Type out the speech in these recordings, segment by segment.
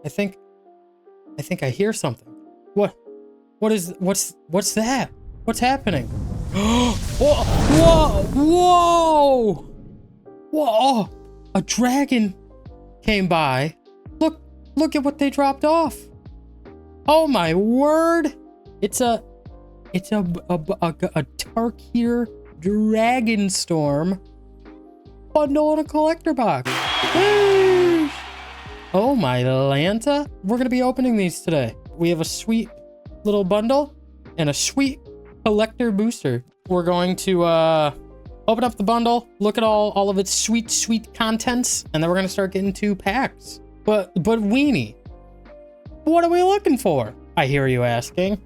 I think I hear something. What's that? What's happening? Whoa! Whoa! Whoa! A dragon came by. Look at what they dropped off. Oh my word! It's a Tarkir Dragonstorm bundle in a collector box. Oh my Lanta. We're gonna be opening these today. We have a sweet little bundle and a sweet collector booster. We're going to open up the bundle, look at all of its sweet contents, and then we're gonna start getting 2 packs. But Weenie, what are we looking for? I hear you asking.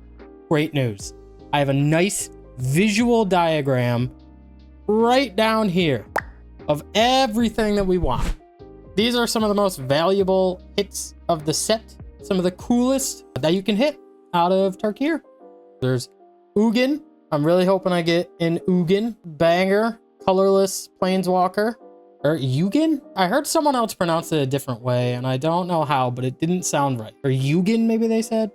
Great news. I have a nice visual diagram right down here of everything that we want. These are some of the most valuable hits of the set. Some of the coolest that you can hit out of Tarkir. There's Ugin. I'm really hoping I get an Ugin. Banger. Colorless Planeswalker. Or Ugin? I heard someone else pronounce it a different way, and I don't know how, but it didn't sound right. Or Ugin, maybe they said?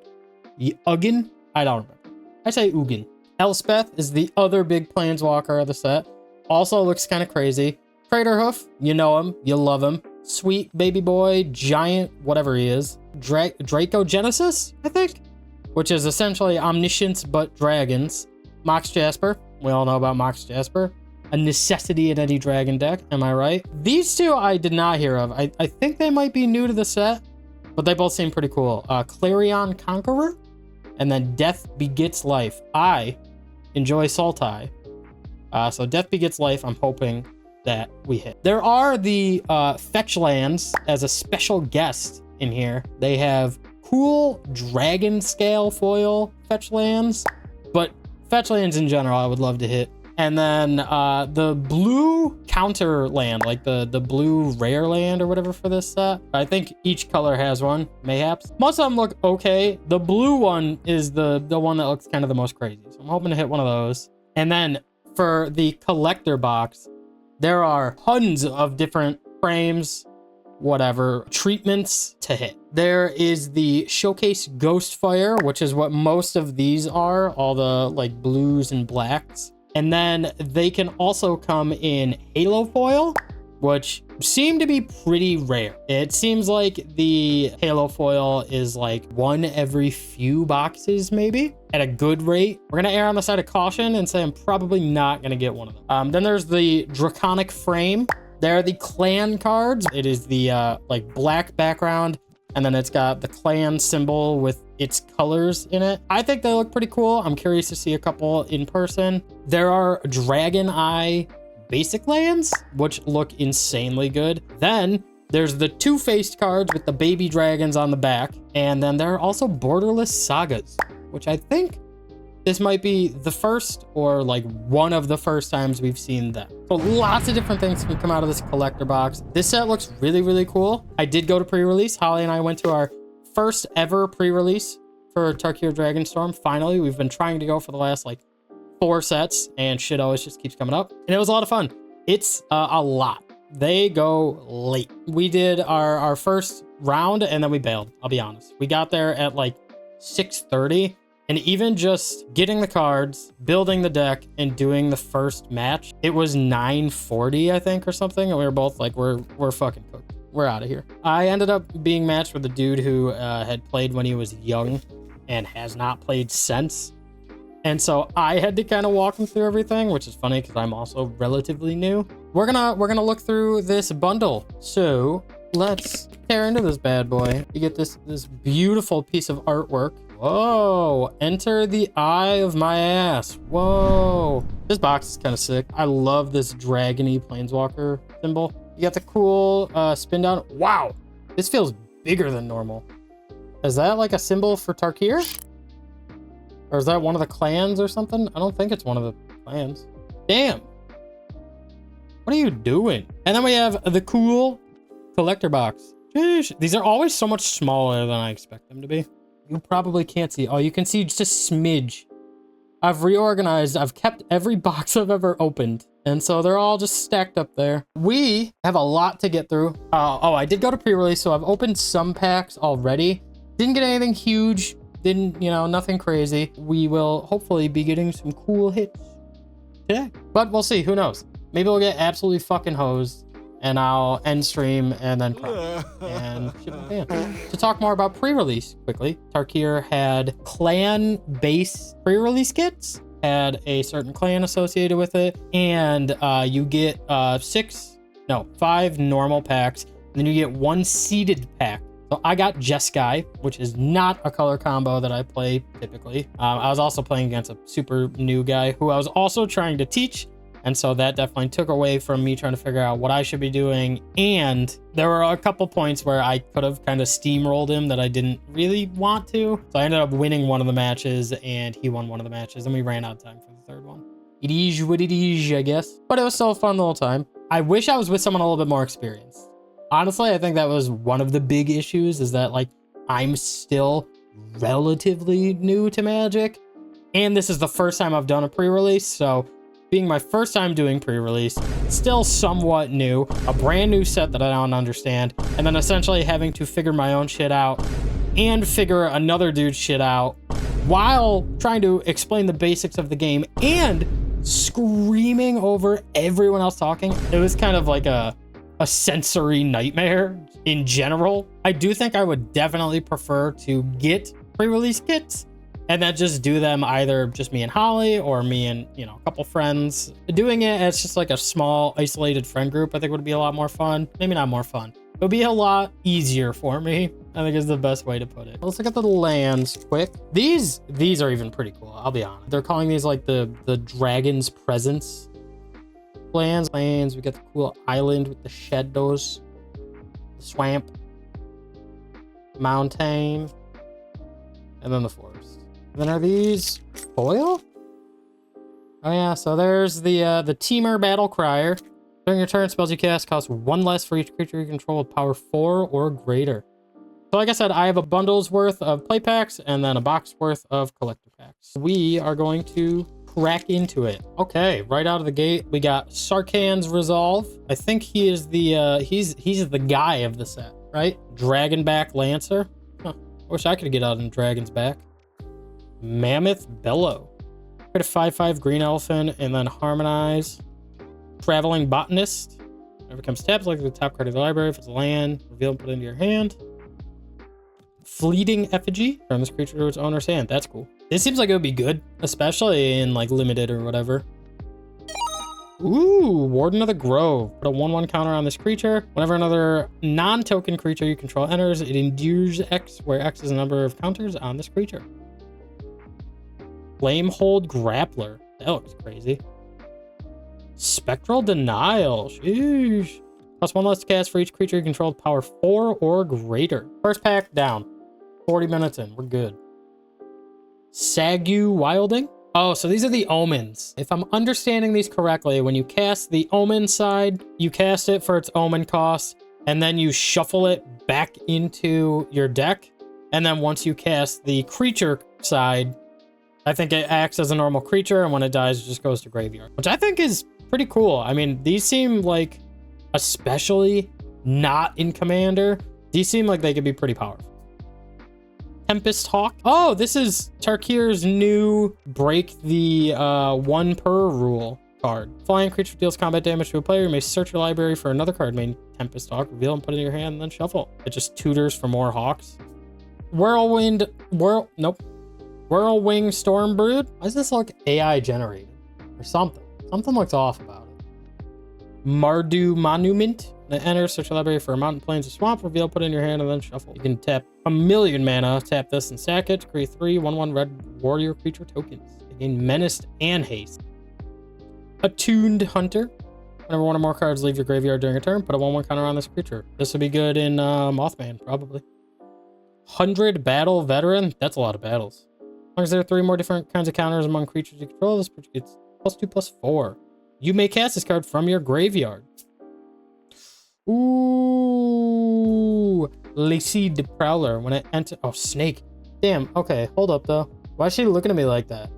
Ugin? I don't remember. I say Ugin. Elspeth is the other big Planeswalker of the set. Also looks kind of crazy. Craterhoof, you know him, you love him. Sweet baby boy, giant, whatever he is. Dracogenesis, I think? Which is essentially omniscience, but dragons. Mox Jasper, we all know about Mox Jasper. A necessity in any dragon deck, am I right? These 2 I did not hear of. I think they might be new to the set, but they both seem pretty cool. Clarion Conqueror, and then Death Begets Life. I enjoy Sultai. So Death Begets Life, I'm hoping that we hit. There are the fetch lands as a special guest in here. They have cool dragon scale foil fetch lands, but fetch lands in general I would love to hit. And then the blue counter land, like the blue rare land or whatever for this set. I think each color has one, mayhaps. Most of them look okay. The blue one is the one that looks kind of the most crazy. So I'm hoping to hit one of those. And then for the collector box, there are tons of different frames, whatever, treatments to hit. There is the Showcase Ghostfire, which is what most of these are, all the like blues and blacks. And then they can also come in Halo Foil, which seem to be pretty rare. It seems like the Halo Foil is like one every few boxes, maybe, at a good rate. We're gonna err on the side of caution and say I'm probably not gonna get one of them. Then there's the Draconic Frame. They're the clan cards. It is the like black background, and then it's got the clan symbol with its colors in it. I think they look pretty cool. I'm curious to see a couple in person. There are Dragon Eye basic lands, which look insanely good. Then there's the two-faced cards with the baby dragons on the back. And then there are also borderless sagas, which I think this might be the first or like one of the first times we've seen them. So lots of different things can come out of this collector box. This set looks really, really cool. I did go to pre-release. Holly and I went to our first ever pre-release for Tarkir Dragonstorm. Finally, we've been trying to go for the last like 4 sets and shit always just keeps coming up. And it was a lot of fun. It's a lot. They go late. We did our first round and then we bailed, I'll be honest. We got there at like 6:30. And even just getting the cards, building the deck, and doing the first match, it was 9:40, I think, or something. And we were both like, we're fucking cooked. We're out of here. I ended up being matched with a dude who had played when he was young and has not played since. And so I had to kind of walk him through everything, which is funny because I'm also relatively new. We're gonna look through this bundle. So let's tear into this bad boy. You get this beautiful piece of artwork. Whoa, enter the eye of my ass. Whoa. This box is kind of sick. I love this dragony planeswalker symbol. You got the cool spin down. Wow, this feels bigger than normal. Is that like a symbol for Tarkir? Or is that one of the clans or something? I don't think it's one of the clans. Damn. What are you doing? And then we have the cool collector box. Sheesh. These are always so much smaller than I expect them to be. You probably can't see. Oh, you can see just a smidge. I've reorganized. I've kept every box I've ever opened And so they're all just stacked up there. We have a lot to get through. Oh, I did go to pre-release, so I've opened some packs already. Didn't get anything huge. Didn't, you know, nothing crazy. We will hopefully be getting some cool hits today. But we'll see. Who knows? Maybe we'll get absolutely fucking hosed and I'll end stream and then cry and shit my pants. To talk more about pre-release quickly, Tarkir had clan base pre-release kits. Had a certain clan associated with it, and you get 5 normal packs, and then you get 1 seeded pack. So I got Jeskai, which is not a color combo that I play typically. I was also playing against a super new guy who I was also trying to teach, and so that definitely took away from me trying to figure out what I should be doing. And there were a couple points where I could have kind of steamrolled him that I didn't really want to. So I ended up winning one of the matches and he won one of the matches and we ran out of time for the third one. It is what it is, I guess. But it was still a fun little time. I wish I was with someone a little bit more experienced. Honestly, I think that was one of the big issues, is that like I'm still relatively new to Magic. And this is the first time I've done a pre-release, so being my first time doing pre-release, still somewhat new, a brand new set that I don't understand, and then essentially having to figure my own shit out and figure another dude's shit out while trying to explain the basics of the game and screaming over everyone else talking. It was kind of like a sensory nightmare in general. I do think I would definitely prefer to get pre-release kits and then just do them either just me and Holly or me and, you know, a couple friends. Doing it as just like a small isolated friend group, I think would be a lot more fun. Maybe not more fun. It would be a lot easier for me, I think is the best way to put it. Let's look at the lands quick. These are even pretty cool, I'll be honest. They're calling these like the Dragon's Presence lands. We got the cool island with the shadows, the swamp, mountain, and then the forest. And then are these foil? Oh yeah, so there's the Teamer Battle Crier. During your turn, spells you cast cost 1 less for each creature you control with power 4 or greater. So like I said, I have a bundle's worth of play packs and then a box worth of collector packs. We are going to crack into it. Okay, right out of the gate, we got Sarkhan's Resolve. I think he is the he's the guy of the set, right? Dragonback Lancer. Huh. I wish I could get out on Dragon's back. Mammoth Bellow. Create a 5/5 green elephant and then harmonize. Traveling Botanist. Whenever it comes tapped, like the top card of the library. If it's a land, reveal and put it into your hand. Fleeting Effigy. Turn this creature to its owner's hand. That's cool. This seems like it would be good, especially in like limited or whatever. Ooh, Warden of the Grove. Put a 1/1 counter on this creature. Whenever another non-token creature you control enters, it endures X, where X is the number of counters on this creature. Flamehold Grappler. That looks crazy. Spectral Denial. Sheesh. Plus 1 less to cast for each creature you control with power 4 or greater. First pack down. 40 minutes in. We're good. Sagu Wilding. Oh, so these are the omens. If I'm understanding these correctly, when you cast the omen side, you cast it for its omen cost, and then you shuffle it back into your deck. And then once you cast the creature side, I think it acts as a normal creature, and when it dies, it just goes to graveyard, which I think is pretty cool. I mean, these seem like, especially not in Commander, these seem like they could be pretty powerful. Tempest Hawk. Oh, this is Tarkir's new break the 1 per rule card. Flying creature deals combat damage to a player. You may search your library for another card named Tempest Hawk, reveal and put it in your hand, and then shuffle. It just tutors for more hawks. Whirlwing Stormbrood. Why does this look AI generated or something? Something looks off about it. Mardu Monument. When it enters, search your library for a mountain, plains, or swamp. Reveal, put it in your hand, and then shuffle. You can tap 1,000,000 mana. Tap this and sack it to create 3 1/1 red warrior creature tokens. You gain menaced and haste. Attuned Hunter. Whenever one or more cards leave your graveyard during a turn, put a 1/1 counter on this creature. This would be good in Mothman, probably. 100 Battle Veteran. That's a lot of battles. As long as there are 3 more different kinds of counters among creatures you control, this creature gets +2/+4. You may cast this card from your graveyard. Ooh, Lacey the Prowler. When it enters, oh, snake. Damn. Okay, hold up though. Why is she looking at me like that?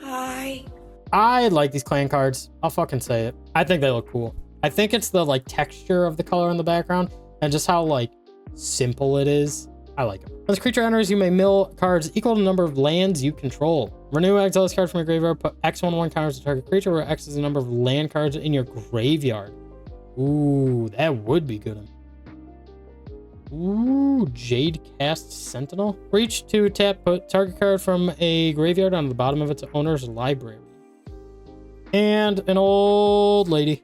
Hi. I like these clan cards. I'll fucking say it. I think they look cool. I think it's the like texture of the color in the background and just how like simple it is. I like it. When this creature enters, you may mill cards equal to the number of lands you control. Renew, exile this card from your graveyard. Put X11 counters to target creature, where X is the number of land cards in your graveyard. Ooh, that would be good. Ooh, Jade Cast Sentinel. Reach to tap, put target card from a graveyard on the bottom of its owner's library. And an old lady.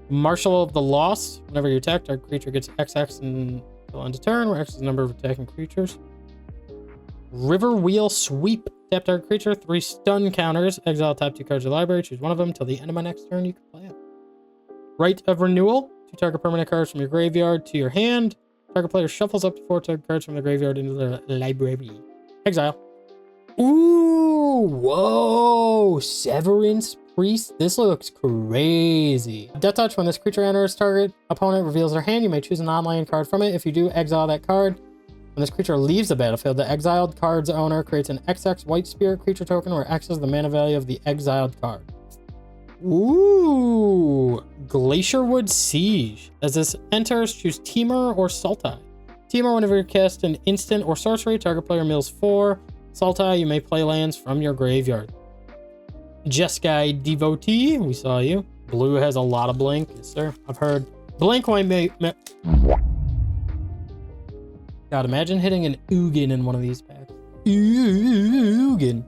Marshal of the Lost. Whenever you attack, target creature gets XX until end of turn, where X is the number of attacking creatures. River Wheel Sweep. Tap target creature, 3 stun counters. Exile top 2 cards of the library. Choose one of them till the end of my next turn. You can play it. Rite of Renewal. 2 target permanent cards from your graveyard to your hand. Target player shuffles up to 4 target cards from the graveyard into their library. Exile. Ooh, whoa. Severance Priest. This looks crazy. Death Touch. When this creature enters, target opponent reveals their hand. You may choose an online card from it. If you do, exile that card. When this creature leaves the battlefield, the exiled card's owner creates an XX white spirit creature token where X is the mana value of the exiled card. Ooh, Glacierwood Siege. As this enters, choose Temur or Sultai. Temur, whenever you cast an instant or sorcery, target player mills 4. Sultai, you may play lands from your graveyard. Jeskai Devotee, we saw you. Blue has a lot of blink. Yes, sir. I've heard blink may God, imagine hitting an Ugin in one of these packs. Ugin.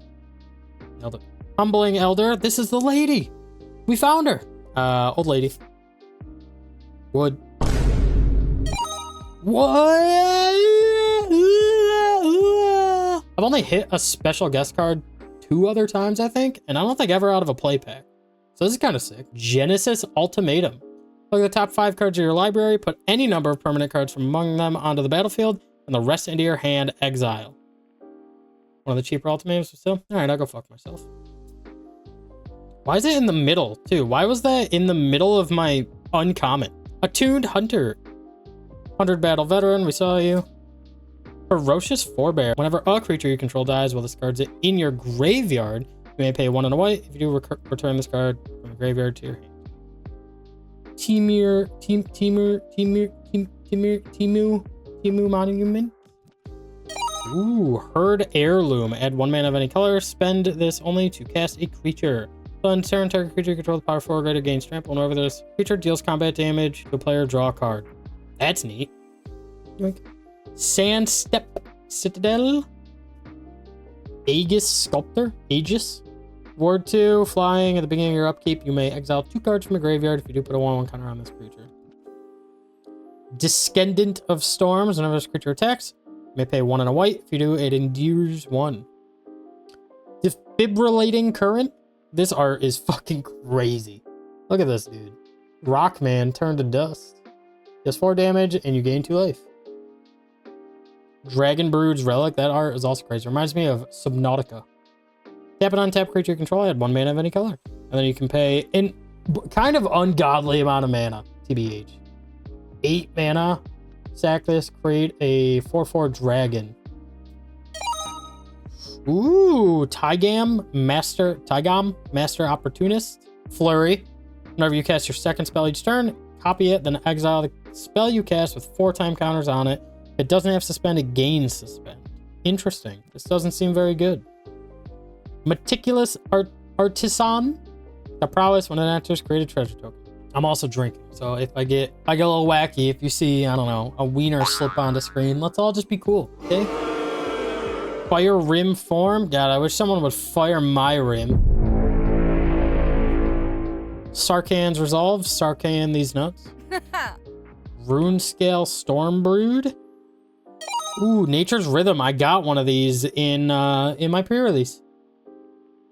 Nailed it. Humbling Elder. This is the lady. We found her. Old lady. Wood. What? I've only hit a special guest card 2 other times, I think, and I don't think ever out of a play pack. So this is kind of sick. Genesis Ultimatum. Look at the top 5 cards of your library. Put any number of permanent cards from among them onto the battlefield, and the rest into your hand. Exile. One of the cheaper ultimatums still. All right, I'll go fuck myself. Why is it in the middle, too? Why was that in the middle of my uncommon? Attuned Hunter. 100 Battle Veteran, we saw you. Ferocious Forebear. Whenever a creature you control dies while this card's in your graveyard, you may pay 1 and a white. If you do, return this card from the graveyard to your hand. Timu Monument. Ooh, Herd Heirloom. Add 1 mana of any color. Spend this only to cast a creature. Fun turn, target creature you control with power 4 or greater gains trample. Whenever this creature deals combat damage to a player, draw a card. That's neat. Sand Step Citadel. Aegis Sculptor. Aegis. Ward 2, flying. At the beginning of your upkeep, you may exile 2 cards from the graveyard. If you do, put a 1/1 counter on this creature. Descendant of Storms. Whenever this creature attacks, you may pay 1 and a white. If you do, it endures 1. Defibrillating Current. This art is fucking crazy. Look at this, dude. Rockman turned to dust. Does 4 damage, and you gain 2 life. Dragon Brood's Relic. That art is also crazy. Reminds me of Subnautica. Tap an untap creature you control. Add 1 mana of any color. And then you can pay an kind of ungodly amount of mana. TBH. 8 mana. Sack this. Create a 4/4 dragon. Ooh. Tygam Master Opportunist. Flurry. Whenever you cast your second spell each turn, copy it, then exile the spell you cast with 4 time counters on it. If it doesn't have suspend, it gains suspend. Interesting. This doesn't seem very good. Meticulous Artisan. The prowess when it enters, create a treasure token. I'm also drinking, so if I get a little wacky, if you see, I don't know, a wiener slip on the screen, let's all just be cool, okay? Fire Rim form. God, I wish someone would fire my rim. Sarkhan's Resolve. Sarkhan these nuts. Runescale Stormbrood. Ooh, Nature's Rhythm. I got one of these in my pre-release.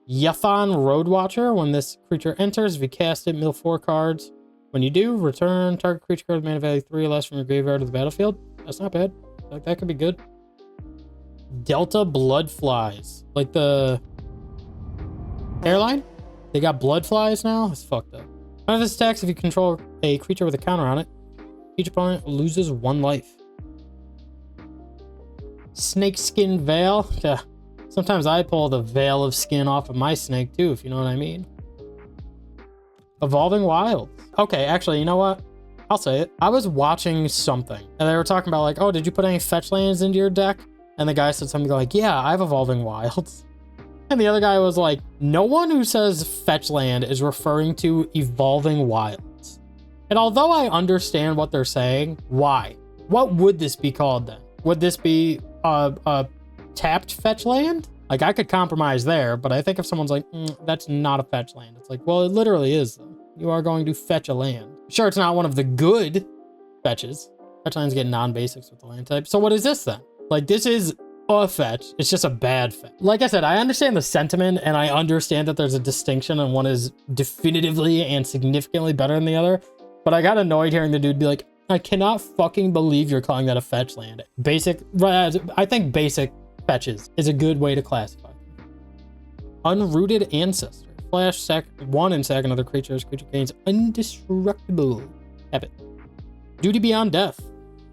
Yathan Roadwatcher. When this creature enters, if you cast it, mill 4 cards. When you do, return target creature card with mana value 3 or less from your graveyard to the battlefield. That's not bad. Like, that could be good. Delta Bloodflies. Like the airline? They got bloodflies now? It's fucked up. One of this attacks, if you control a creature with a counter on it, each opponent loses 1 life. Snakeskin Veil. Sometimes I pull the veil of skin off of my snake too, if you know what I mean. Evolving Wilds. Okay, actually, you know what? I'll say it. I was watching something and they were talking about like, oh, did you put any fetch lands into your deck? And the guy said something like, yeah, I have Evolving Wilds. And the other guy was like, no one who says fetch land is referring to Evolving Wilds. And although I understand what they're saying, why? What would this be called then? Would this be a tapped fetch land? Like, I could compromise there, but I think if someone's like, that's not a fetch land, it's like, well, it literally is though. You are going to fetch a land. Sure, it's not one of the good fetches. Fetch lands get non-basics with the land type. So what is this then? Like, this is a fetch. It's just a bad fetch. Like I said, I understand the sentiment and I understand that there's a distinction and one is definitively and significantly better than the other. But I got annoyed hearing the dude be like, I cannot fucking believe you're calling that a fetch land. Basic, I think basic fetches is a good way to classify. Unrooted Ancestor. Flash, sack 1 and sack another creature. Creature gains indestructible habit. Duty Beyond Death.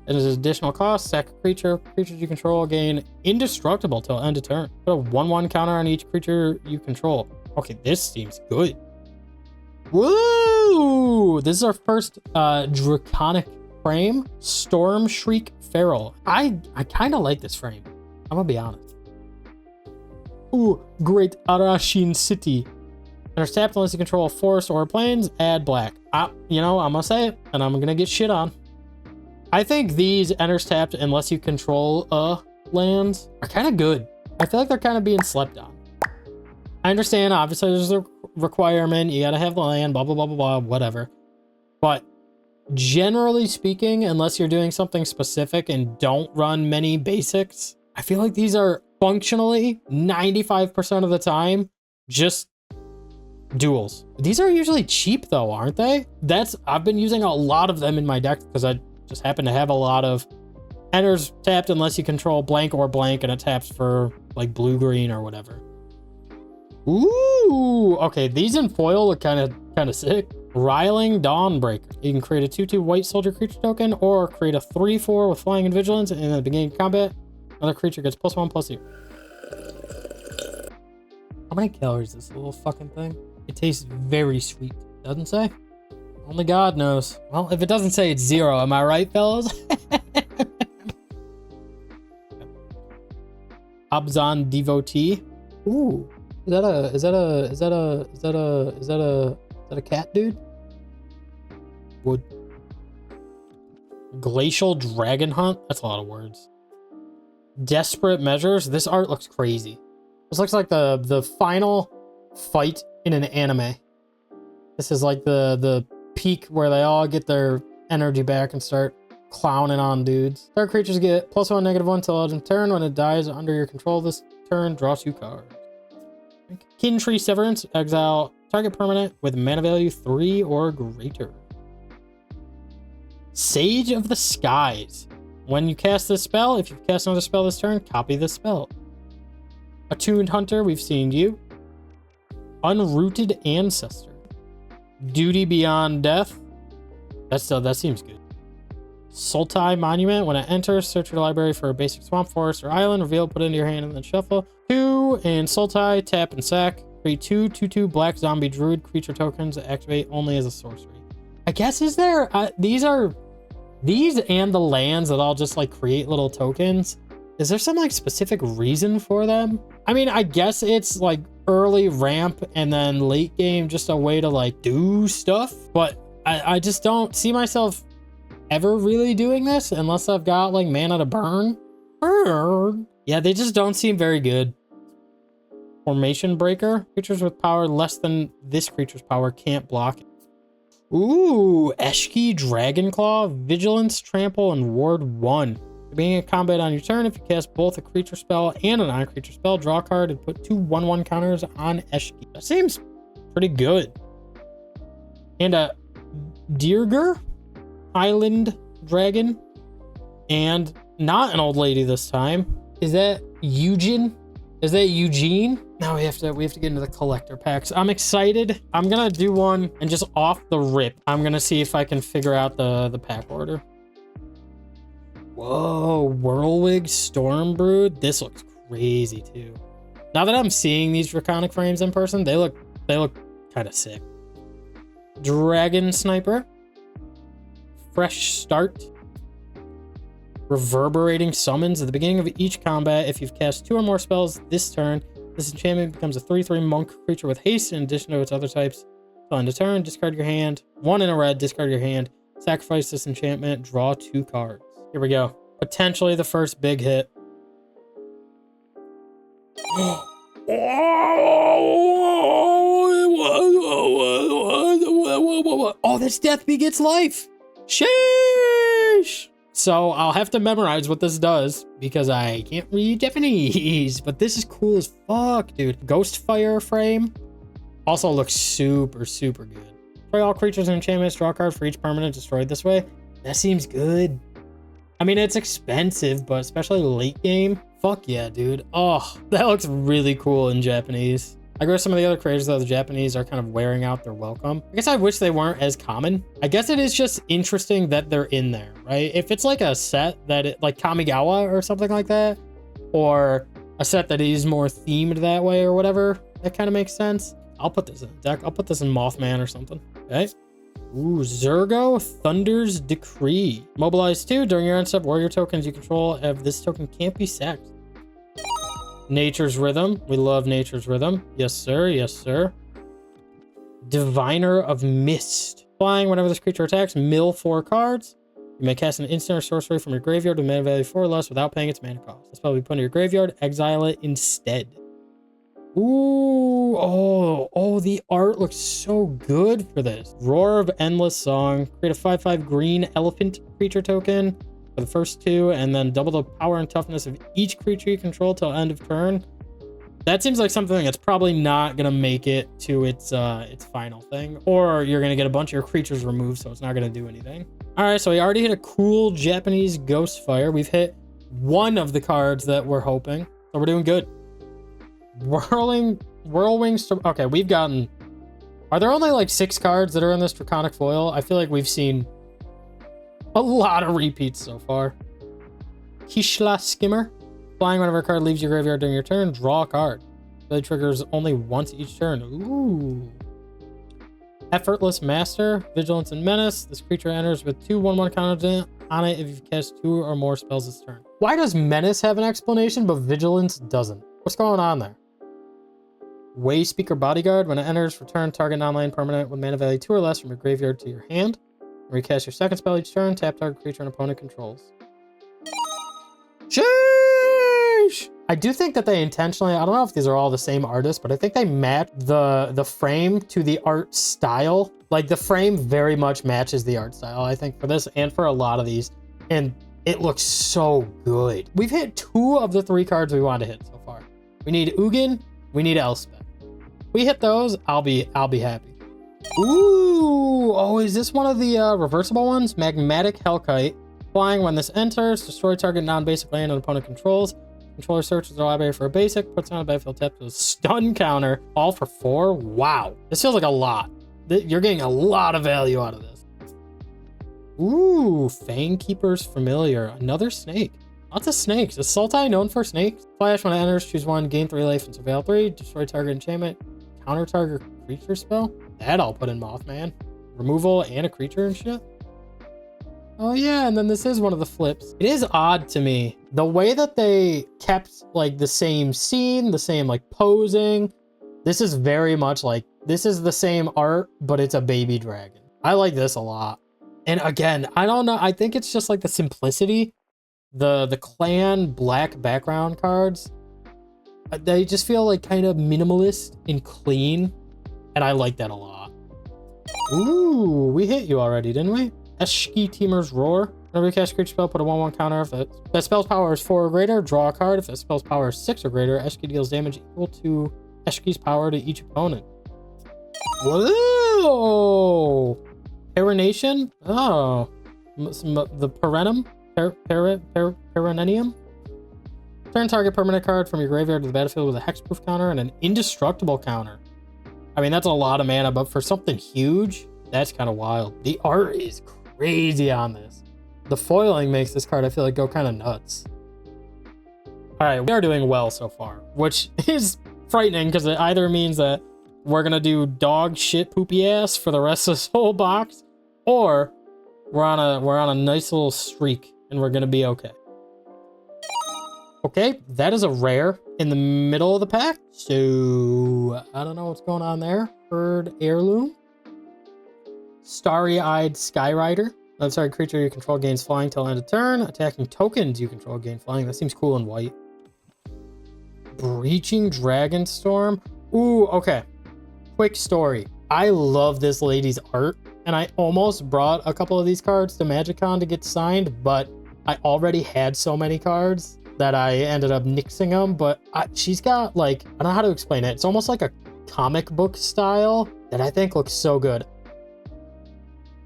It is an additional cost. Sack a creature. Creatures you control gain indestructible till end of turn. Put a 1/1 counter on each creature you control. Okay, this seems good. Woo! This is our first draconic frame. Storm Shriek Feral. I kind of like this frame. I'm gonna be honest. Ooh, Great Arashin City. They're tapped unless you control a forest or plains. Add black. You know, I'm gonna say it, and I'm gonna get shit on. I think these enters tapped unless you control lands are kind of good. I feel like they're kind of being slept on. I understand, obviously there's a requirement. You gotta have the land, blah, blah, blah, blah, blah, whatever. But generally speaking, unless you're doing something specific and don't run many basics, I feel like these are functionally 95% of the time just duels. These are usually cheap though, aren't they? I've been using a lot of them in my deck because I just happen to have a lot of enters tapped unless you control blank or blank, and it taps for like blue green or whatever. Ooh, okay, these in foil look kind of sick. Riling Dawnbreaker. You can create a 2/2 white soldier creature token or create a 3/4 with flying and vigilance, and in the beginning of combat, another creature gets +1/+0. How many calories is this little fucking thing? It tastes very sweet. Doesn't say? Only God knows. Well, if it doesn't say, it's 0. Am I right, fellas? Abzan Devotee. Ooh. Is that a cat, dude? Wood. Glacial Dragon Hunt. That's a lot of words. Desperate Measures. This art looks crazy. This looks like the final fight in an anime. This is like the peak where they all get their energy back and start clowning on dudes. Dark creatures get +1, -1 till end of turn. When it dies under your control this turn, draw 2 cards. Kin Tree Severance. Exile target permanent with mana value 3 or greater. Sage of the Skies. When you cast this spell, if you cast another spell this turn, copy this spell. Attuned Hunter, we've seen you. Unrooted Ancestor. Duty Beyond Death. That seems good. Sultai Monument. When it enters, search your library for a basic swamp, forest, or island. Reveal, put it into your hand, and then shuffle. 2 and Sultai, tap and sack. Create 2/2 black zombie druid creature tokens that activate only as a sorcery. I guess is there these and the lands that I'll just like create little tokens. Is there some like specific reason for them? I mean, I guess it's like early ramp and then late game, just a way to like do stuff. But I just don't see myself ever really doing this unless I've got like mana to burn. Yeah, they just don't seem very good. Formation Breaker. Creatures with power less than this creature's power can't block it. Ooh, Eshki Dragonclaw. Vigilance, Trample, and Ward 1. Being in combat on your turn, if you cast both a creature spell and a non-creature spell, draw a card and put 2 1/1 counters on Eshki. That seems pretty good. And a Dirger Island Dragon. And not an old lady this time. Is that Eugene? Is that Eugene? Now we have to get into the collector packs. I'm excited. I'm gonna do one and just off the rip, I'm gonna see if I can figure out the pack order. Whoa, Whirlwig Stormbrood. This looks crazy too. Now that I'm seeing these draconic frames in person, they look kind of sick. Dragon Sniper. Fresh Start. Reverberating Summons. At the beginning of each combat, if you've cast 2 or more spells this turn, this enchantment becomes a 3/3 monk creature with haste in addition to its other types. Till end of turn, discard your hand. 1 in a red, discard your hand. Sacrifice this enchantment, draw 2 cards. Here we go. Potentially the first big hit. Oh, this death begets life. Sheesh. So I'll have to memorize what this does because I can't read Japanese, but this is cool as fuck, dude. Ghostfire frame also looks super, super good. Destroy all creatures and enchantments, draw a card for each permanent destroyed this way. That seems good. I mean, it's expensive, but especially late game. Fuck yeah, dude. Oh, that looks really cool in Japanese. I guess some of the other creators of the Japanese are kind of wearing out their welcome. I guess I wish they weren't as common. I guess it is just interesting that they're in there, right? If it's like a set that like Kamigawa or something like that, or a set that is more themed that way or whatever, that kind of makes sense. I'll put this in the deck. I'll put this in Mothman or something. Okay. Ooh, Zergo Thunder's Decree. Mobilize 2 during your end step. Warrior tokens you control of this token can't be sacked. Nature's Rhythm. We love Nature's Rhythm. Yes, sir. Yes, sir. Diviner of Mist. Flying whenever this creature attacks, mill 4 cards. You may cast an instant or sorcery from your graveyard with mana value 4 or less without paying its mana cost. This spell will be put in your graveyard. Exile it instead. Ooh, oh, the art looks so good for this. Roar of Endless Song. Create a 5/5 green elephant creature token for the first 2, and then double the power and toughness of each creature you control till end of turn. That seems like something that's probably not gonna make it to its final thing, or you're gonna get a bunch of your creatures removed, so it's not gonna do anything. All right, so we already hit a cool Japanese Ghostfire. We've hit one of the cards that we're hoping, so we're doing good. Whirlwing Storm. Okay, we've gotten... Are there only like 6 cards that are in this Draconic Foil? I feel like we've seen a lot of repeats so far. Kishla Skimmer. Flying whenever a card leaves your graveyard during your turn, draw a card. It triggers only once each turn. Ooh. Effortless Master. Vigilance and Menace. This creature enters with 2 1/1 counters on it if you've cast 2 or more spells this turn. Why does Menace have an explanation, but Vigilance doesn't? What's going on there? Way Speaker Bodyguard. When it enters, return target non-land permanent with mana value 2 or less from your graveyard to your hand. Recast your second spell each turn. Tap target creature an opponent controls. Sheesh! I do think that they intentionally, I don't know if these are all the same artists, but I think they match the frame to the art style. Like the frame very much matches the art style, I think, for this and for a lot of these. And it looks so good. We've hit 2 of the 3 cards we want to hit so far. We need Ugin, we need Elspeth. We hit those, I'll be happy. Ooh, oh, is this one of the reversible ones? Magmatic Hellkite. Flying when this enters, destroy target non-basic land an opponent controls. Controller searches the library for a basic, puts on a battlefield tap to a stun counter, all for 4. Wow, this feels like a lot. You're getting a lot of value out of this. Ooh, Fangkeeper's Familiar, another snake. Lots of snakes. Is Sultai known for snakes? Flash when it enters, choose 1, gain 3 life and surveil 3, destroy target enchantment, counter target creature spell. That I'll put in Mothman. Removal and a creature and shit. Oh yeah, and then this is one of the flips. It is odd to me, the way that they kept like the same scene, the same like posing. This is very much like, this is the same art, but it's a baby dragon. I like this a lot. And again, I don't know, I think it's just like the simplicity. The clan black background cards, they just feel like kind of minimalist and clean. And I like that a lot. Ooh, we hit you already, didn't we? Eshki Teamer's Roar. Whenever you cast a creature spell, put a 1/1 counter. If that spell's power is 4 or greater, draw a card. If that spell's power is 6 or greater, Eshki deals damage equal to Eshki's power to each opponent. Whoa! Perenation? Oh. The Perennium? Perennium? Turn target permanent card from your graveyard to the battlefield with a hexproof counter and an indestructible counter. I mean, that's a lot of mana, but for something huge, that's kind of wild. The art is crazy on this. The foiling makes this card, I feel like, go kind of nuts. All All right, we are doing well so far, which is frightening because it either means that we're gonna do dog shit poopy ass for the rest of this whole box, or we're on a nice little streak and we're gonna be okay. Okay, that is a rare in the middle of the pack, so I don't know what's going on there. Bird heirloom. Starry-eyed Skyrider. That's our creature you control gains flying till end of turn. Attacking tokens you control gain flying. That seems cool in white. Breaching Dragonstorm. Ooh, okay. Quick story. I love this lady's art, and I almost brought a couple of these cards to MagicCon to get signed, but I already had so many cards that I ended up nixing them. But she's got, like, I don't know how to explain it. It's almost like a comic book style that I think looks so good.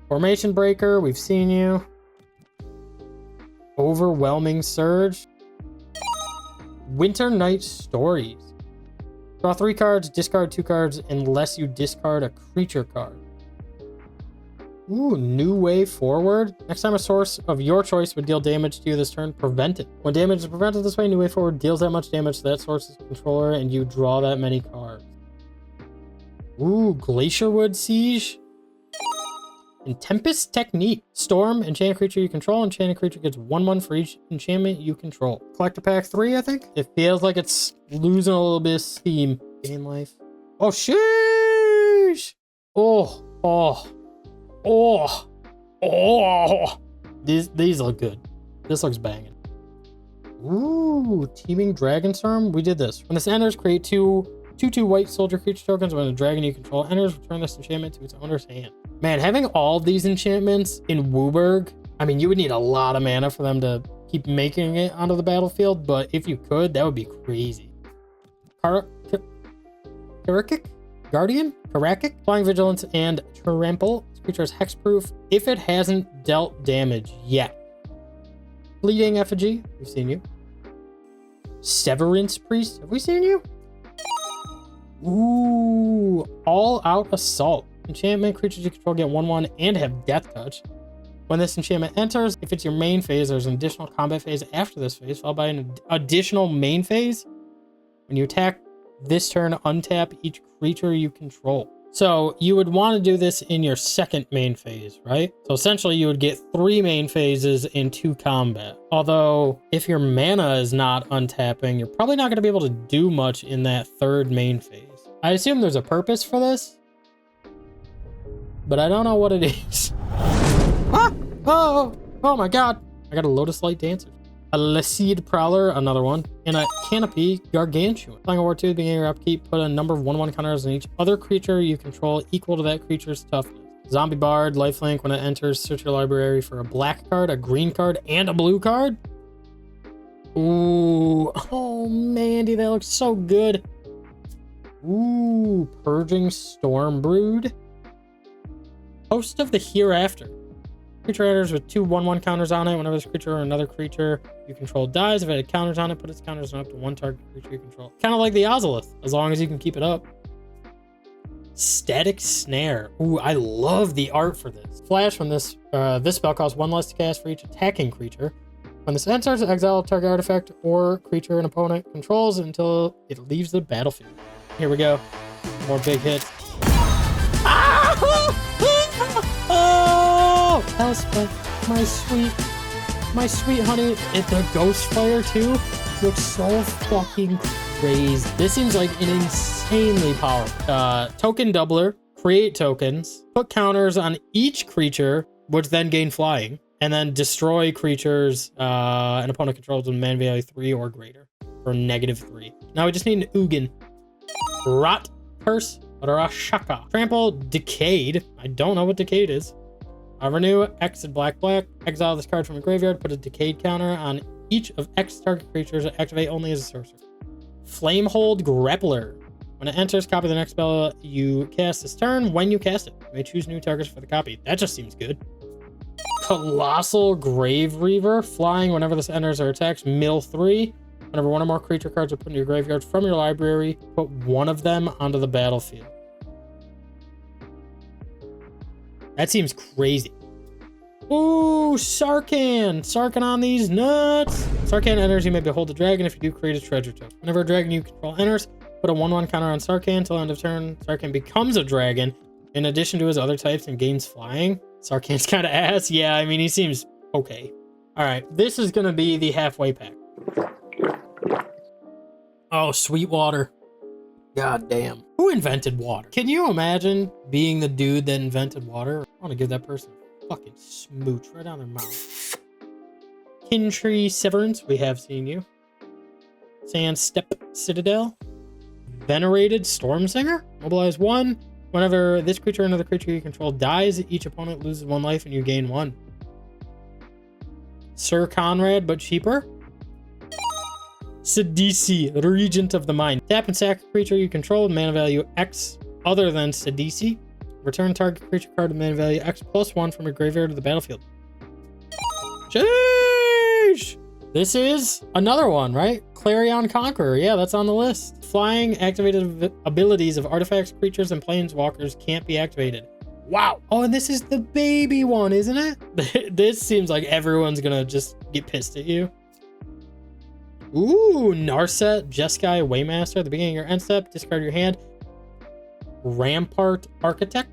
Formation Breaker, we've seen you. Overwhelming Surge. Winter Night Stories. Draw 3 cards, discard 2 cards unless you discard a creature card. Ooh, New Way Forward. Next time a source of your choice would deal damage to you this turn, prevent it. When damage is prevented this way, New Way Forward deals that much damage to that source's controller and you draw that many cards. Ooh, Glacierwood Siege. And Tempest Technique. Storm, enchant a creature you control. Enchanted creature gets 1/1 for each enchantment you control. Collector pack 3, I think. It feels like it's losing a little bit of steam. Game life. Oh, sheesh! Oh. These look good. This looks banging. Ooh, Teeming Dragonstorm. We did this. When this enters, create 2/2 white soldier creature tokens. When a dragon you control enters, return this enchantment to its owner's hand. Man, having all these enchantments in Wooburg, I mean, you would need a lot of mana for them to keep making it onto the battlefield, but if you could, that would be crazy. Karakik? Guardian? Karakik? Flying Vigilance and Trample. This creature is hexproof if it hasn't dealt damage yet. Fleeting Effigy. We've seen you. Severance Priest. Have we seen you? Ooh, All Out Assault. Enchantment, creatures you control get 1/1 and have Death Touch. When this enchantment enters, if it's your main phase, there's an additional combat phase after this phase, followed by an additional main phase. When you attack this turn, untap each creature you control. So you would want to do this in your second main phase, right? So essentially you would get 3 main phases in 2 combat. Although if your mana is not untapping, you're probably not going to be able to do much in that 3rd main phase. I assume there's a purpose for this, but I don't know what it is. Ah! Oh my god. I got a Lotus Light Dancer. A Lesseed Prowler, another one. And a Canopy Gargantuan. Playing a War 2, beginning of your upkeep, put a number of 1/1 counters on each other creature you control equal to that creature's toughness. Zombie Bard, lifelink. When it enters, search your library for a black card, a green card, and a blue card. Ooh. Oh, Mandy, that looks so good. Ooh. Purging Stormbrood. Host of the Hereafter. Creature enters with 2 1/1 counters on it. Whenever this creature or another creature you control dies, if it had counters on it, put its counters on up to 1 target creature you control. Kind of like the Ozolith, as long as you can keep it up. Static Snare. Ooh, I love the art for this. Flash, when this spell costs 1 less to cast for each attacking creature. When this enters, exile a target artifact or creature an opponent controls until it leaves the battlefield. Here we go. More big hits. Elspeth, my sweet honey. The Ghostfire too looks so fucking crazy. This seems like an insanely powerful token doubler. Create tokens, put counters on each creature, which then gain flying, and then destroy creatures an opponent controls with mana value 3 or greater for -3. Now we just need an Ugin. Rot Curse Rashaka. Trample Decayed. I don't know what Decayed is. Renew X and black. Exile this card from a graveyard. Put a Decayed counter on each of X target creatures. Activate only as a sorcerer. Flamehold Grappler. When it enters, copy the next spell you cast this turn. When you cast it, you may choose new targets for the copy. That just seems good. Colossal Grave Reaver. Flying. Whenever this enters or attacks, mill 3. Whenever 1 or more creature cards are put into your graveyard from your library, put 1 of them onto the battlefield. That seems crazy. Ooh, Sarkhan. Sarkhan on these nuts. Sarkhan enters, you may behold a dragon. If you do, create a treasure token. Whenever a dragon you control enters, put a 1/1 counter on Sarkhan till end of turn. Sarkhan becomes a dragon in addition to his other types and gains flying. Sarkhan's kind of ass. Yeah, I mean, he seems okay. All right, this is going to be the halfway pack. Oh, sweet water. God damn. Who invented water? Can you imagine being the dude that invented water? I want to give that person a fucking smooch right on their mouth. Kintree Severance, we have seen you. Sandstep Citadel. Venerated Stormsinger. Mobilize 1. Whenever this creature or another creature you control dies, each opponent loses 1 life and you gain 1. Sir Conrad, but cheaper. Sidisi, Regent of the Mind. Tap and sack a creature you control with mana value X other than Sidisi. Return target creature card with mana value X +1 from your graveyard to the battlefield. Sheesh! This is another one, right? Clarion Conqueror. Yeah, that's on the list. Flying activated abilities of artifacts, creatures, and planeswalkers can't be activated. Wow. Oh, and this is the baby one, isn't it? This seems like everyone's gonna just get pissed at you. Ooh, Narset, Jeskai, Waymaster. At the beginning of your end step, discard your hand. Rampart Architect.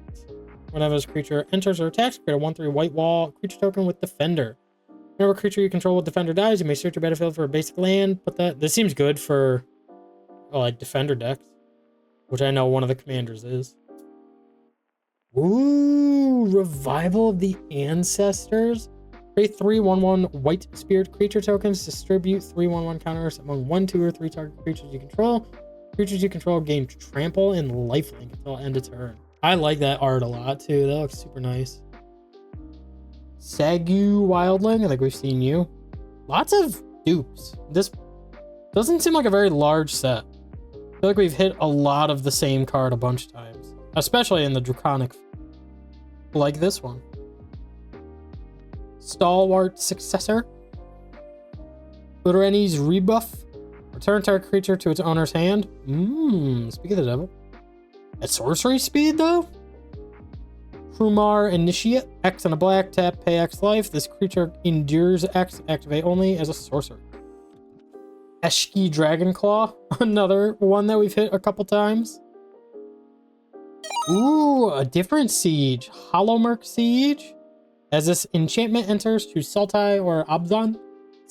Whenever this creature enters or attacks, create a 1/3 white wall creature token with Defender. Whenever a creature you control with Defender dies, you may search your battlefield for a basic land. Put that. This seems good for like Defender decks, which I know one of the commanders is. Ooh, Revival of the Ancestors. Create 3 1/1 white spirit creature tokens. Distribute 3 1/1 counters among 1, 2, or 3 target creatures you control. Creatures you control gain trample and lifelink until end of turn. I like that art a lot too. That looks super nice. Sagu Wildling. I think we've seen you. Lots of dupes. This doesn't seem like a very large set. I feel like we've hit a lot of the same card a bunch of times, especially in the Draconic. Like this one. Stalwart Successor. Ureny's Rebuff. Return target creature to its owner's hand. Speak of the devil. At sorcery speed, though? Krumar Initiate. X and a black, tap, pay X life. This creature endures X, activate only as a sorcerer. Eshki Dragonclaw. Another one that we've hit a couple times. Ooh, a different siege. Hollowmurk Siege. As this enchantment enters, choose Sultai or Abzan.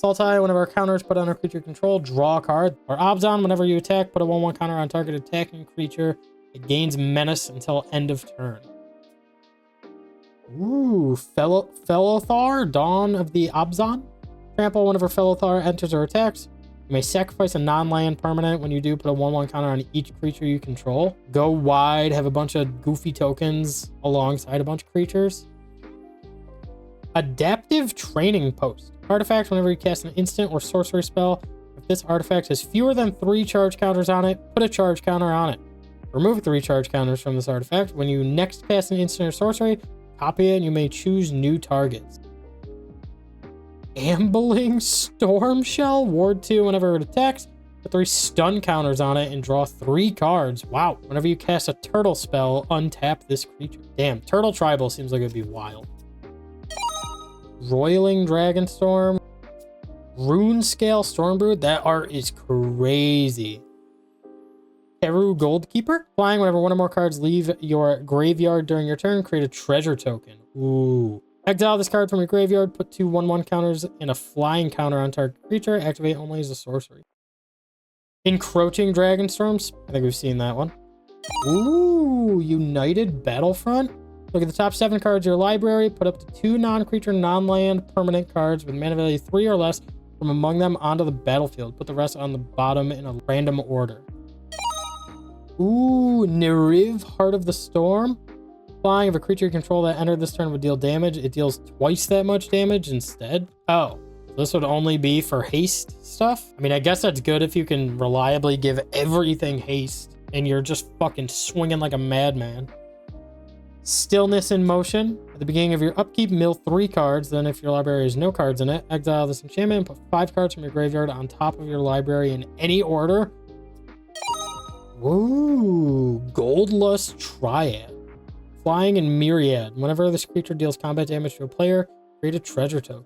Sultai, whenever a counter is put on a creature control, draw a card. Or Abzan, whenever you attack, put a 1/1 counter on target attacking creature. It gains menace until end of turn. Ooh, Felothar, Dawn of the Abzan. Trample, whenever Felothar enters or attacks. You may sacrifice a non-land permanent. When you do, put a 1/1 counter on each creature you control. Go wide, have a bunch of goofy tokens alongside a bunch of creatures. Adaptive Training Post. Artifact, whenever you cast an instant or sorcery spell, if this artifact has fewer than 3 charge counters on it, put a charge counter on it. Remove 3 charge counters from this artifact. When you next cast an instant or sorcery, copy it and you may choose new targets. Ambling Storm Shell. Ward 2, whenever it attacks, put 3 stun counters on it and draw 3 cards. Wow. Whenever you cast a turtle spell, untap this creature. Damn, Turtle Tribal seems like it'd be wild. Roiling Dragonstorm. Runescale Stormbrood. That art is crazy. Keru Goldkeeper. Flying, whenever one or more cards leave your graveyard during your turn, create a treasure token. Ooh. Exile this card from your graveyard, put 2 1/1 counters and a flying counter on target creature, activate only as a sorcery. Encroaching Dragonstorms. I think we've seen that one. Ooh, United Battlefront. Look at the top 7 cards of your library, put up to 2 non-creature, non-land permanent cards with mana value 3 or less from among them onto the battlefield. Put the rest on the bottom in a random order. Ooh, Neriv, Heart of the Storm. Flying, if a creature you control that entered this turn would deal damage, it deals twice that much damage instead. Oh, this would only be for haste stuff? I mean, I guess that's good if you can reliably give everything haste and you're just fucking swinging like a madman. Stillness in Motion. At the beginning of your upkeep, mill 3 cards. Then if your library has no cards in it, exile this enchantment and put 5 cards from your graveyard on top of your library in any order. Woo! Goldlust Triad. Flying and Myriad. Whenever this creature deals combat damage to a player, Create a treasure token.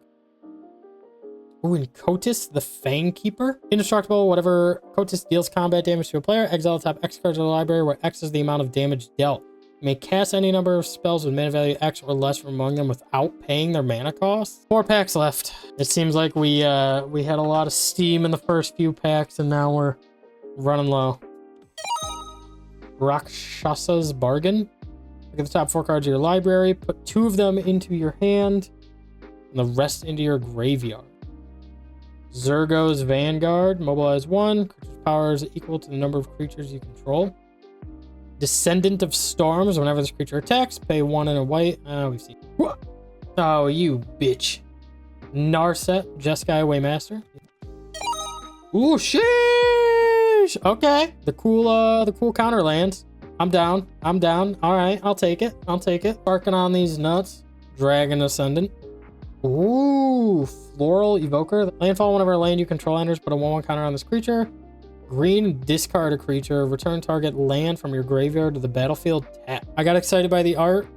Ooh, and Kotis, the Fang Keeper. Indestructible. Whatever Kotis deals combat damage to a player, exile the top X cards of the library where X is the amount of damage dealt. You may cast any number of spells with mana value X or less from among them without paying their mana cost. 4 packs left. It seems like we had a lot of steam in the first few packs, and now we're running low. Rakshasa's Bargain. Look at the top 4 cards of your library. Put 2 of them into your hand, and the rest into your graveyard. Zergo's Vanguard. Mobilize 1. Creature's power is equal to the number of creatures you control. Descendant of Storms. Whenever this creature attacks, pay 1 and a white. We've seen. Oh, you bitch. Narset, Jeskai Waymaster. Ooh, sheesh. Okay. The cool counter lands. I'm down. All right, I'll take it. Barking on these nuts. Dragon Ascendant. Ooh, Floral Evoker. Landfall, whenever a land you control enters, put a 1/1 counter on this creature. Green, discard a creature. Return target land from your graveyard to the battlefield. Tap. I got excited by the art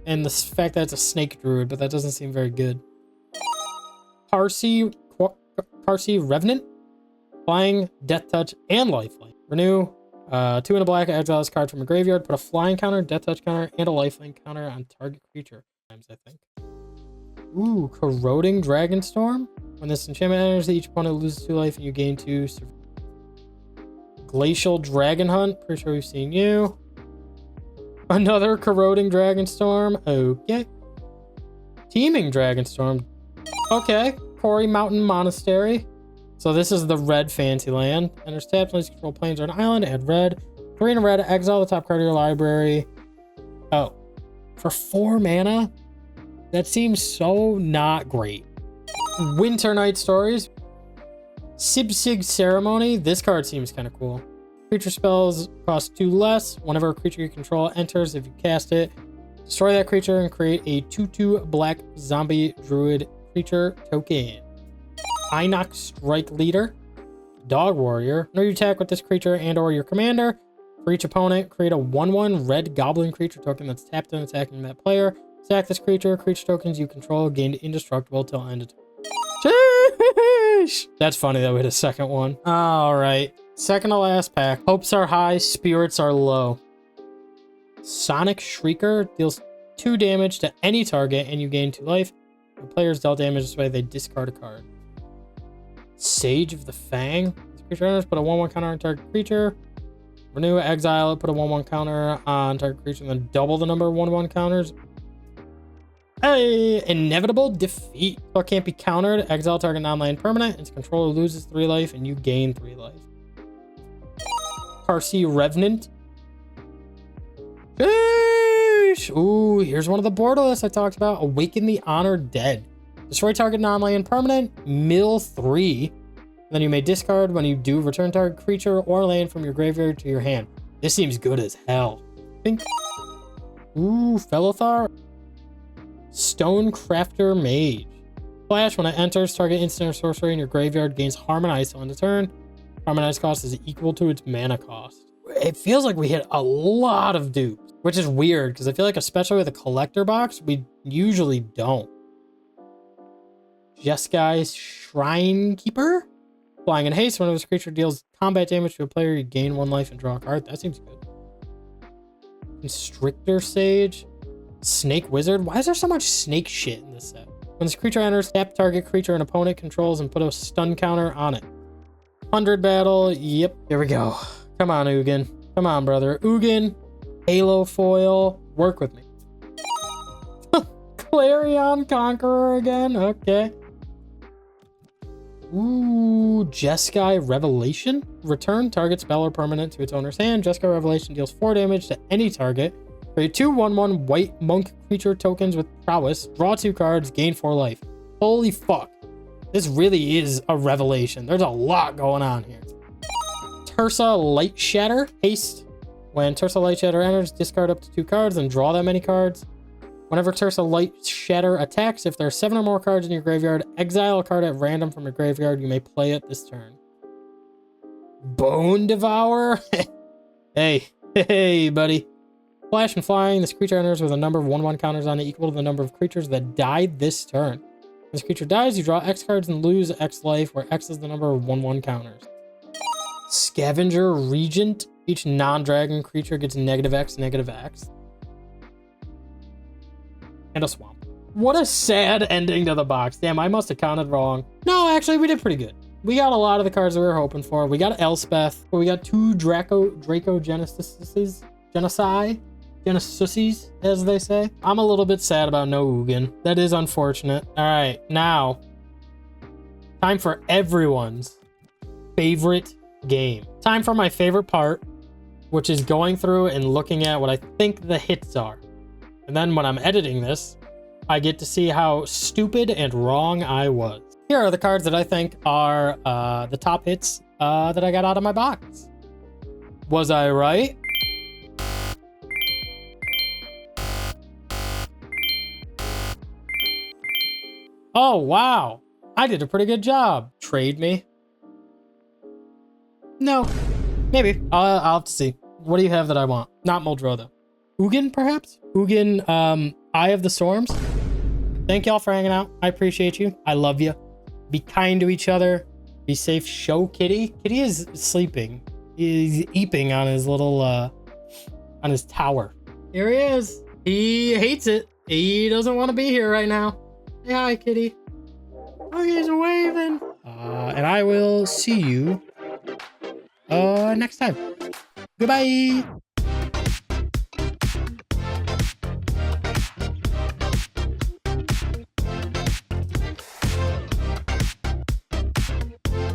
and the fact that it's a snake druid, but that doesn't seem very good. Parsi Revenant. Flying, Death Touch, and Lifelink. Renew. 2 and a black. Exile this card from a graveyard. Put a flying counter, Death Touch counter, and a Lifelink counter on target creature. I think. Ooh, Corroding Dragonstorm. When this enchantment enters, each opponent loses 2 life and you gain 2. Glacial Dragon Hunt. Pretty sure we've seen you. Another Corroding Dragonstorm. Okay. Teeming Dragonstorm. Okay. Quarry Mountain Monastery. So this is the red fancy land. Enters tapped, unless you control plains or an island. Add red. 3 and a red. Exile the top card of your library. Oh. For 4 mana? That seems so not great. Winter Night Stories. Sibsig Ceremony. This card seems kind of cool. Creature spells cost 2 less. Whenever a creature you control enters, if you cast it, destroy that creature and create a 2/2 black zombie druid creature token. Inox Strike Leader. Dog Warrior. Whenever you attack with this creature and or your commander, for each opponent, create a 1/1 red goblin creature token that's tapped and attacking that player. Sack this creature. Creature tokens you control gained indestructible till end of turn. Sheesh! That's funny that we had a second one. All right. Second to last pack. Hopes are high, spirits are low. Sonic Shrieker deals 2 damage to any target and you gain 2 life. The players dealt damage this way, they discard a card. Sage of the Fang. This creature enters, put a 1/1 counter on target creature. Renew, exile it, put a 1/1 counter on target creature, and then double the number of 1/1 counters. Hey, Inevitable Defeat. So it can't be countered. Exile target non-land permanent. Its controller loses 3 life and you gain 3 life. Parsi Revenant. Sheesh. Ooh, here's one of the borderless I talked about. Awaken the Honored Dead. Destroy target non-land permanent. Mill 3. Then you may discard when you do return target creature or land from your graveyard to your hand. This seems good as hell. Pink. Ooh, Felothar. Stonecrafter Mage. Flash, when it enters, target instant or sorcery in your graveyard gains Harmonize on the turn. Harmonize cost is equal to its mana cost. It feels like we hit a lot of dupes, which is weird because I feel like, especially with a collector box, we usually don't. Jeskai's Shrine Keeper. Flying in haste, whenever this creature deals combat damage to a player, you gain 1 life and draw a card. That seems good. Constrictor Sage. Snake Wizard. Why is there so much snake shit in this set? When this creature enters, tap target creature an opponent controls and put a stun counter on it. 100 battle. Yep. Here we go. Come on, Ugin. Come on, brother. Ugin. Halo foil. Work with me. Clarion Conqueror again. Okay. Ooh, Jeskai Revelation. Return target spell or permanent to its owner's hand. Jeskai Revelation deals 4 damage to any target. Create 2 1/1 white monk creature tokens with prowess. Draw 2 cards, gain 4 life. Holy fuck. This really is a revelation. There's a lot going on here. Tursa Light Shatter. Haste. When Tursa Light Shatter enters, discard up to 2 cards and draw that many cards. Whenever Tursa Light Shatter attacks, if there are 7 or more cards in your graveyard, exile a card at random from your graveyard. You may play it this turn. Bone Devourer. Hey, buddy. Flash and flying. This creature enters with a number of 1/1 counters on it equal to the number of creatures that died this turn. When this creature dies, you draw X cards and lose X life, where X is the number of 1/1 counters. Scavenger Regent. Each non-dragon creature gets -X, -X. And a swamp. What a sad ending to the box. Damn, I must have counted wrong. No, actually, we did pretty good. We got a lot of the cards that we were hoping for. We got Elspeth. We got 2 Draco Genesises, as they say. I'm a little bit sad about no Ugin. That is unfortunate. All right, now, time for everyone's favorite game. Time for my favorite part, which is going through and looking at what I think the hits are. And then when I'm editing this, I get to see how stupid and wrong I was. Here are the cards that I think are the top hits that I got out of my box. Was I right? Oh, wow. I did a pretty good job. Trade me? No. Maybe. I'll have to see. What do you have that I want? Not Muldrow, though. Ugin, perhaps? Ugin, Eye of the Storms? Thank y'all for hanging out. I appreciate you. I love you. Be kind to each other. Be safe. Show Kitty. Kitty is sleeping. He's eeping on his little, on his tower. Here he is. He hates it. He doesn't want to be here right now. Say hi, Kitty. Oh, he's waving. And I will see you next time. Goodbye.